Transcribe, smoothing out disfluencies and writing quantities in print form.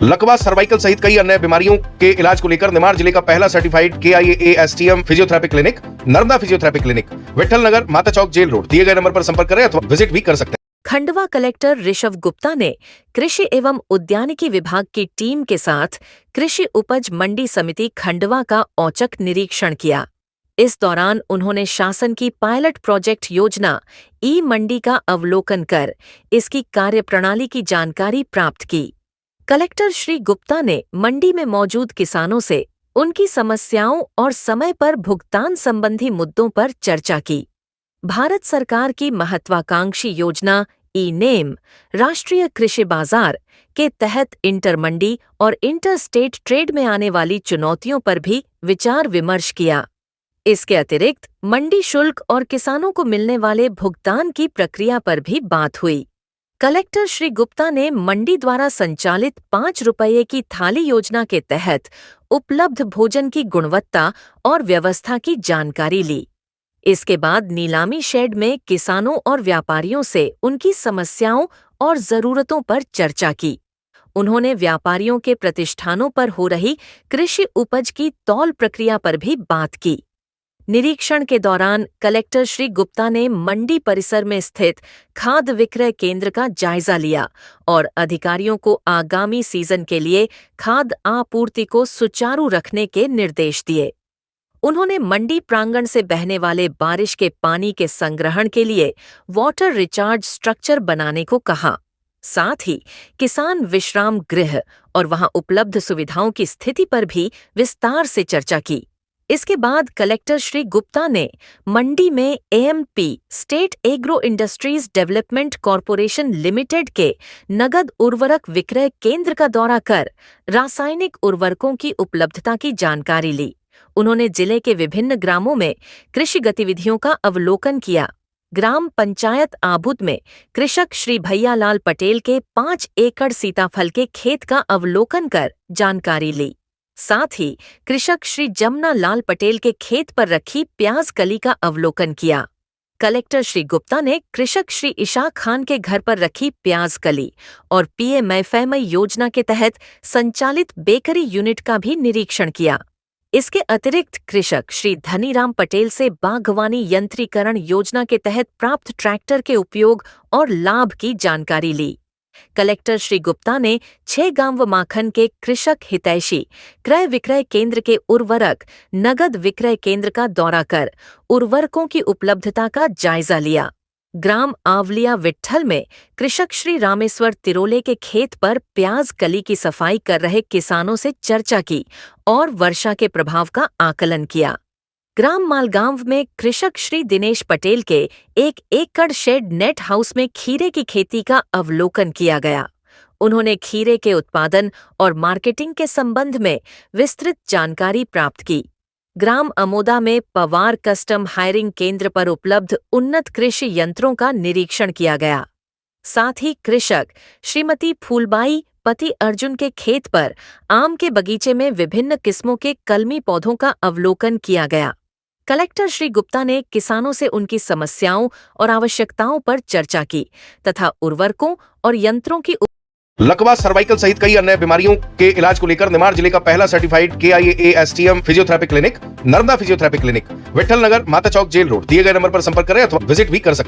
लकवा, सर्वाइकल सहित कई अन्य बीमारियों के इलाज को लेकर निमाड़ जिले का पहला certified KIAASTM physiotherapy clinic Narmada physiotherapy clinic, Vithal Nagar, Mata Chowk, jail road, दिए गए नंबर पर संपर्क करें अथवा विजिट भी कर सकते हैं। खंडवा कलेक्टर ऋषभ गुप्ता ने कृषि एवं उद्यानिकी विभाग की टीम के साथ कृषि उपज मंडी समिति खंडवा का औचक निरीक्षण किया। इस दौरान उन्होंने शासन की पायलट प्रोजेक्ट योजना ई मंडी का अवलोकन कर इसकी कार्यप्रणाली की जानकारी प्राप्त की। कलेक्टर श्री गुप्ता ने मंडी में मौजूद किसानों से उनकी समस्याओं और समय पर भुगतान संबंधी मुद्दों पर चर्चा की। भारत सरकार की महत्वाकांक्षी योजना ई-नेम, राष्ट्रीय कृषि बाजार के तहत इंटर मंडी और इंटर स्टेट ट्रेड में आने वाली चुनौतियों पर भी विचार विमर्श किया। इसके अतिरिक्त मंडी शुल्क और किसानों को मिलने वाले भुगतान की प्रक्रिया पर भी बात हुई। कलेक्टर श्री गुप्ता ने मंडी द्वारा संचालित 5 रुपये की थाली योजना के तहत उपलब्ध भोजन की गुणवत्ता और व्यवस्था की जानकारी ली। इसके बाद नीलामी शेड में किसानों और व्यापारियों से उनकी समस्याओं और जरूरतों पर चर्चा की। उन्होंने व्यापारियों के प्रतिष्ठानों पर हो रही कृषि उपज की तौल प्रक्रिया पर भी बात की। निरीक्षण के दौरान कलेक्टर श्री गुप्ता ने मंडी परिसर में स्थित खाद विक्रय केंद्र का जायजा लिया और अधिकारियों को आगामी सीजन के लिए खाद आपूर्ति को सुचारू रखने के निर्देश दिए। उन्होंने मंडी प्रांगण से बहने वाले बारिश के पानी के संग्रहण के लिए वाटर रिचार्ज स्ट्रक्चर बनाने को कहा। साथ ही किसान विश्राम गृह और वहां उपलब्ध सुविधाओं की स्थिति पर भी विस्तार से चर्चा की। इसके बाद कलेक्टर श्री गुप्ता ने मंडी में AMP state agro industries development corporation limited के नगद उर्वरक विक्रय केंद्र का दौरा कर रासायनिक उर्वरकों की उपलब्धता की जानकारी ली। उन्होंने जिले के विभिन्न ग्रामों में कृषि गतिविधियों का अवलोकन किया। ग्राम पंचायत आबुद में कृषक श्री भैयालाल पटेल के 5 एकड़ सीताफल के खेत का अवलोकन कर जानकारी ली। साथ ही कृषक श्री जमुना लाल पटेल के खेत पर रखी प्याज कली का अवलोकन किया। कलेक्टर श्री गुप्ता ने कृषक श्री इशाक खान के घर पर रखी प्याज कली और PMFMI योजना के तहत संचालित बेकरी यूनिट का भी निरीक्षण किया। इसके अतिरिक्त कृषक श्री धनीराम पटेल से बागवानी यंत्रीकरण योजना के तहत प्राप्त ट्रैक्टर के उपयोग और लाभ की जानकारी ली। कलेक्टर श्री गुप्ता ने 6 गांव माखन के कृषक हितैषी क्रय विक्रय केंद्र के उर्वरक नगद विक्रय केंद्र का दौरा कर उर्वरकों की उपलब्धता का जायजा लिया। ग्राम आवलिया विट्ठल में कृषक श्री रामेश्वर तिरोले के खेत पर प्याज कली की सफाई कर रहे किसानों से चर्चा की और वर्षा के प्रभाव का आकलन किया। ग्राम मालगांव में कृषक श्री दिनेश पटेल के 1 एकड़ शेड नेट हाउस में खीरे की खेती का अवलोकन किया गया। उन्होंने खीरे के उत्पादन और मार्केटिंग के संबंध में विस्तृत जानकारी प्राप्त की। ग्राम अमोदा में पवार कस्टम हायरिंग केंद्र पर उपलब्ध उन्नत कृषि यंत्रों का निरीक्षण किया गया। साथ ही कृषक श्रीमती फूलबाई पति अर्जुन के खेत पर आम के बगीचे में विभिन्न किस्मों के कलमी पौधों का अवलोकन किया गया। कलेक्टर श्री गुप्ता ने किसानों से उनकी समस्याओं और आवश्यकताओं पर चर्चा की तथा उर्वरकों और यंत्रों की लकवा, सर्वाइकल सहित कई अन्य बीमारियों के इलाज को लेकर निमाड़ जिले का पहला certified KIAASTM physiotherapy clinic Narmada physiotherapy clinic, Vithal Nagar, Mata Chowk, jail road, दिए गए नंबर पर संपर्क करें अथवा विजिट भी कर सकते हैं।